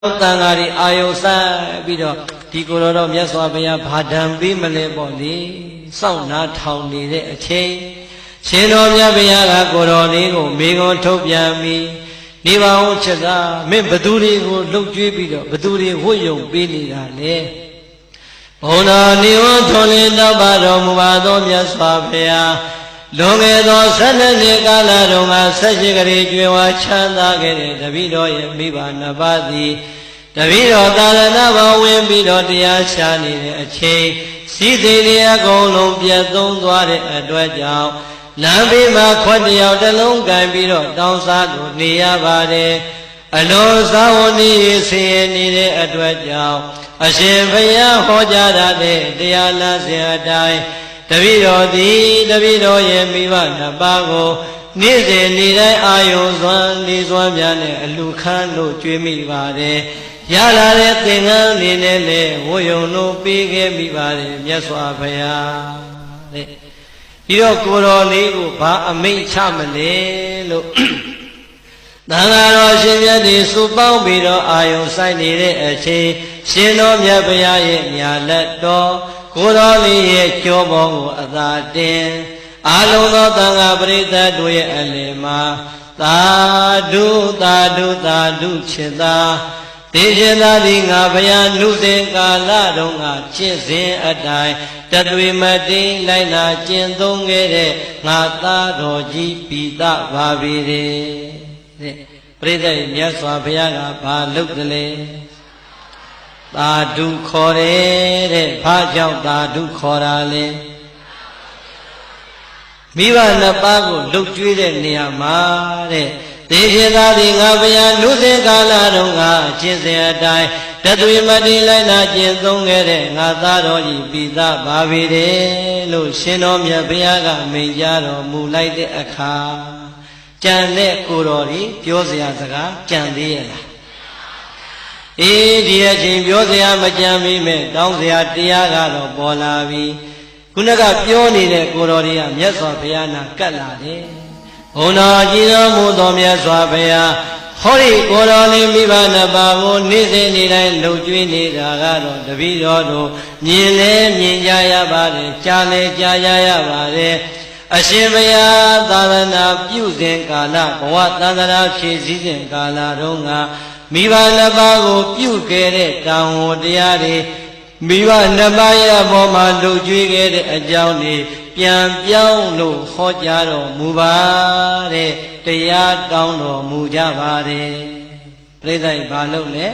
တန်ဃာတွေအာယုံဆိုင်ပြီးတော့ဒီကိုယ်တော်မြတ်စွာဘုရားဘာဒံပေးမလဲပေါ့လေစောင့်နာထောင်နေတဲ့အချိန်ရှင်တော်မြတ်ဘုရားကကိုယ်တော်လေးကိုမိဂုံထုတ်ပြန်ပြီးနေပါဦးချက်သားမင်းဘသူတွေကိုလှုပ်ကြွေးပြီးတော့ဘသူတွေဝှွတ်ယုံပေးနေတာလေဘုံတော်နေဝထွန်လင်းတော့ပါတော်မူပါသောမြတ်စွာဘုရားလွန်ခဲ့သော12နှစ်ကာလတုန်းကဆက်ရှိကလေးကျွေးဝါချမ်းသာခဲ့တဲ့တပည့်တော်ရဲ့မိဘနှစ်ပါးသည်တပည့်တော်သာသနာ့ဘောင်ဝင်ပြီးတော့တရားရှာနေတဲ့အချိန်စီးစိမ်တွေအကုန်လုံးပြတ်သုံးသွားတဲ့အတွက်ကြောင့်လမ်းဘေးမှာခွက်တယောက်တစ်လုံးကန်ပြီးတော့တောင်းစားလို့နေရပါတယ်အလိုစားဝန်ဤဆင်းရဲနေတဲ့အတွက်ကြောင့်အရှင်ဘုရားဟောကြားတဲ့တရားလမ်းစဉ်အတိုင်းတပည့်တော်သည်တပည့်တော်ရဲ့မိဘနှစ်ပါးကိုနေ့စဉ်နေ့တိုင်းအာယုံစွမ်းနေစွမ်းများနဲ့အလူခန်းလို့ကြွေးမိပါတယ်ရလာတဲ့သင်္ကန်းနေနဲ့လေဝယုံလို့ပေးခဲ့မိပါတယ်မြတ်စွာဘုရားတဲ့ဒီတော့ကိုတော်လေးကိုဘာအမိန့်ချမလဲလို့သံဃာတော်ရှင်မြတ်တွေစုပေါင်းပြီးတော့အာယုံဆိုင်နေတဲ့အချိန်ရှင်တော်မြတ်ဘုရားရဲ့ညာလက်တော်ကိုတော်လေးရဲ့ကြောပေါ်ကိုအသာတင်အာလုံးသောသံဃာပရိသတ်တို့ရဲ့အလယ်မှာသာဓုသာဓုသာဓုချစ်သာတေရှင်သာသည်ငါဘုရားနုစဉ်ကာလတုန်းကကျင့်စဉ်အတိုင်းတသွေမတိန်လိုက်နာကျင့်သုံးခဲ့တဲ့ငါသားတော်ကြီးပိသပါပေတဲ့ပရိသတ်မြတ်စွာဘုရားကဘာလုပ်တယ်လဲသာဓုခေါ်တယ်တဲ့ဘာကြောင့်သာဓုခေါ်တာလဲမိဘနှစ်ပါးကိုလှုပ်ကြွေးတဲ့နေရာမှာတဲ့သေရှင်သာသည်ငါဘုရားနုစဉ်ကာလတုန်းကကျင့်စဉ်အတိုင်းတသွေမတိလိုက်နာကျင့်သုံးခဲ့တဲ့ငါသားတော်ကြီးပိသပါပေတယ်လို့ရှင်တော်မြတ်ဘုရားကမိန့်ကြားတော်မူလိုက်တဲ့အခါကြံတဲ့ကိုတော်ကြီးပြောစရာစကားကြံသေးရဲ့လားအေးဒီအချိန်ပြောစရာမကြံမိမဲ့တောင်းစရာတရားကတော့ပေါ်လာပြီခုနကပြောနေတဲ့ကိုတော်ကြီးကမြတ်စွာဘုရားနာကတ်လာတယ်ဘုံတော်ကြည်တော်မူသောမြတ်စွာဘုရားဟောဒီကိုတော်လေးမိဘနှစ်ပါးကိုနေ့စဉ်နေ့တိုင်းလှုပ်ကြွေးနေတာကတော့တပည့်တော်တို့မြင်လဲမြင်ကြရပါတယ်ကြားလဲကြားရပါတယ်အရှင်ဘုရားသာသနာပြုစဉ်ကာလဘဝသန္တရာဖြည့်စည်းစဉ်ကာလတုန်းကမိဘနှစ်ပါးကိုပြုခဲ့တဲ့တန်ဝတရားတွေမိဘနှစ်ပါးရဲ့အပေါ်မှာလှုပ်ကြွေးခဲ့တဲ့အကြောင်းတွေပြန်ပြောင်းလို့ဟောကြားတော်မူပါတဲ့တရားတောင်းတော်မူကြပါတယ်ပြိဿိဘာလို့လဲ